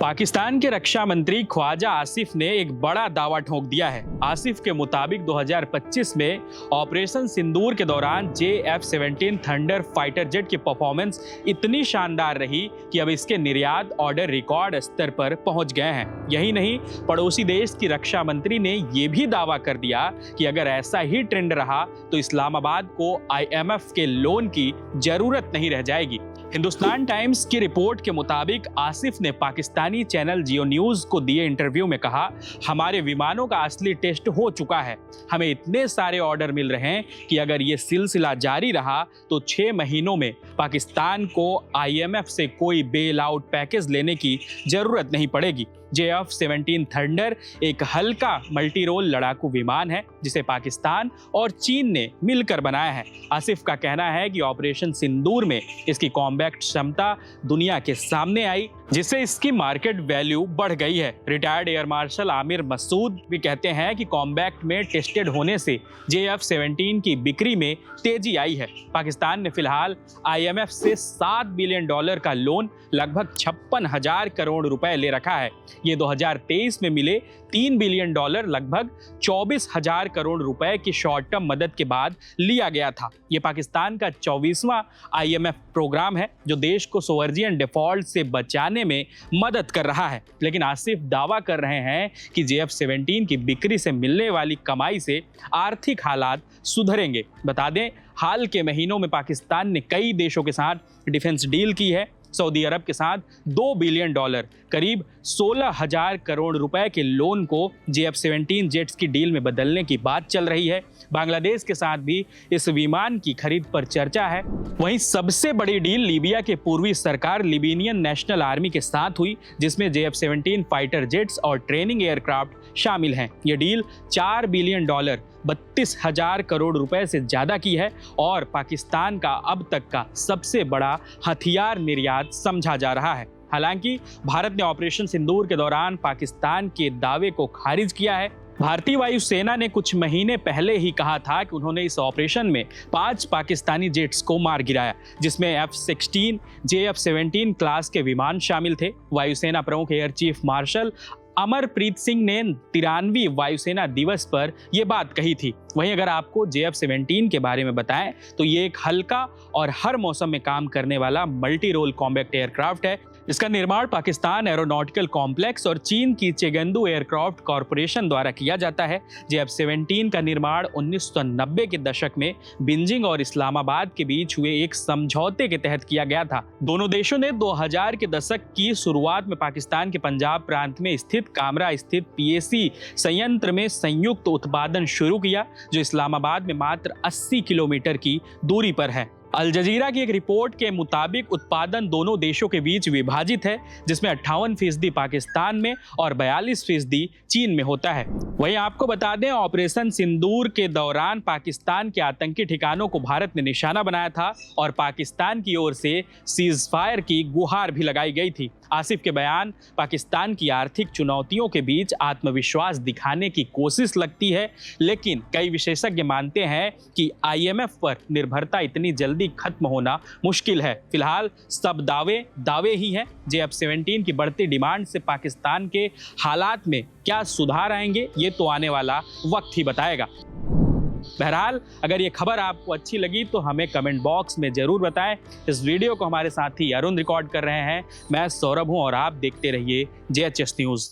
पाकिस्तान के रक्षा मंत्री ख्वाजा आसिफ ने एक बड़ा दावा ठोक दिया है। आसिफ के मुताबिक 2025 में ऑपरेशन सिंदूर के दौरान JF-17 थंडर फाइटर जेट की परफॉर्मेंस इतनी शानदार रही कि अब इसके निर्यात ऑर्डर रिकॉर्ड स्तर पर पहुंच गए हैं। यही नहीं, पड़ोसी देश की रक्षा मंत्री ने यह भी दावा कर दिया कि अगर ऐसा ही ट्रेंड रहा तो इस्लामाबाद को IMF के लोन की जरूरत नहीं रह जाएगी। हिंदुस्तान टाइम्स की रिपोर्ट के मुताबिक आसिफ ने पाकिस्तानी चैनल जियो न्यूज को दिए इंटरव्यू में कहा, हमारे विमानों का असली टेस्ट हो चुका है। हमें इतने सारे ऑर्डर मिल रहे हैं कि अगर ये सिलसिला जारी रहा तो 6 महीनों में पाकिस्तान को IMF से कोई बेल आउट पैकेज लेने की जरूरत नहीं पड़ेगी। JF-17 थंडर एक हल्का मल्टी रोल लड़ाकू विमान है जिसे पाकिस्तान और चीन ने मिलकर बनाया है। आसिफ का कहना है कि ऑपरेशन सिंदूर में इसकी कॉम्बैक्ट क्षमता दुनिया के सामने आई, जिससे इसकी मार्केट वैल्यू बढ़ गई है। Retired air marshal Aamir Masood भी कहते हैं कि कॉम्बैक्ट में टेस्टेड होने से JF-17 की बिक्री में तेजी आई है। पाकिस्तान ने फिलहाल IMF से $7 बिलियन का लोन, लगभग 56,000 करोड़ रुपए ले रखा है। ये 2023 में मिले $3 बिलियन, लगभग 24,000 करोड़ रुपए की शॉर्ट टर्म मदद के बाद लिया गया था। ये पाकिस्तान का 24वां IMF प्रोग्राम है जो देश को सोवर्जियन डिफॉल्ट से बचाने में मदद कर रहा है। लेकिन आसिफ दावा कर रहे हैं कि JF-17 की बिक्री से मिलने वाली कमाई से आर्थिक हालात सुधरेंगे। बता दें, हाल के महीनों में पाकिस्तान ने कई देशों के साथ डिफेंस डील की है। सऊदी अरब के साथ $2 बिलियन, करीब 16,000 करोड़ रुपए के लोन को JF-17 जेट्स की डील में बदलने की बात चल रही है। बांग्लादेश के साथ भी इस विमान की खरीद पर चर्चा है। वहीं सबसे बड़ी डील लीबिया के पूर्वी सरकार लिबियन नेशनल आर्मी के साथ हुई, जिसमें JF-17 फाइटर जेट्स और ट्रेनिंग एयरक्राफ्ट शामिल हैं। ये डील $4 बिलियन, 32,000 करोड़ रुपए से ज्यादा की है और पाकिस्तान का अब तक का सबसे बड़ा हथियार निर्यात समझा जा रहा है। हालांकि भारत ने ऑपरेशन सिंदूर के दौरान पाकिस्तान के दावे को खारिज किया है। भारतीय वायुसेना ने कुछ महीने पहले ही कहा था कि उन्होंने इस ऑपरेशन में 5 पाकिस्तानी जेट्स को मार गिराया, जिसमें F-16 JF-17 क्लास के विमान शामिल थे। वायुसेना प्रमुख air chief marshal Amarpreet Singh ने 93वीं वायुसेना दिवस पर यह बात कही थी। वहीं अगर आपको JF-17 के बारे में बताएं तो ये एक हल्का और हर मौसम में काम करने वाला मल्टी रोल कॉम्बैक्ट एयरक्राफ्ट है। इसका निर्माण पाकिस्तान एरोनॉटिकल कॉम्प्लेक्स और चीन की चेगंदू एयरक्राफ्ट कॉरपोरेशन द्वारा किया जाता है। JF-17 का निर्माण 1990 के दशक में बीजिंग और इस्लामाबाद के बीच हुए एक समझौते के तहत किया गया था। दोनों देशों ने 2000 के दशक की शुरुआत में पाकिस्तान के पंजाब प्रांत में स्थित कामरा स्थित PAC संयंत्र में संयुक्त उत्पादन शुरू किया, जो इस्लामाबाद में मात्र 80 किलोमीटर की दूरी पर है। अल जजीरा की एक रिपोर्ट के मुताबिक उत्पादन दोनों देशों के बीच विभाजित है, जिसमें 58% पाकिस्तान में और 42% चीन में होता है। वहीं आपको बता दें, ऑपरेशन सिंदूर के दौरान पाकिस्तान के आतंकी ठिकानों को भारत ने निशाना बनाया था और पाकिस्तान की ओर से सीज फायर की गुहार भी लगाई गई थी। आसिफ के बयान पाकिस्तान की आर्थिक चुनौतियों के बीच आत्मविश्वास दिखाने की कोशिश लगती है, लेकिन कई विशेषज्ञ मानते हैं कि IMF पर निर्भरता इतनी जल्दी खत्म होना मुश्किल है। फिलहाल सब दावे ही हैं। JF-17 की बढ़ती डिमांड से पाकिस्तान के हालात में क्या सुधार आएंगे, ये तो आने वाला वक्त ही बताएगा। बहरहाल, अगर ये खबर आपको अच्छी लगी तो हमें कमेंट बॉक्स में जरूर बताएं। इस वीडियो को हमारे साथी अरुण रिकॉर्ड कर रहे हैं। मैं सौरभ हूं और आप देखते रहिए JHS न्यूज़।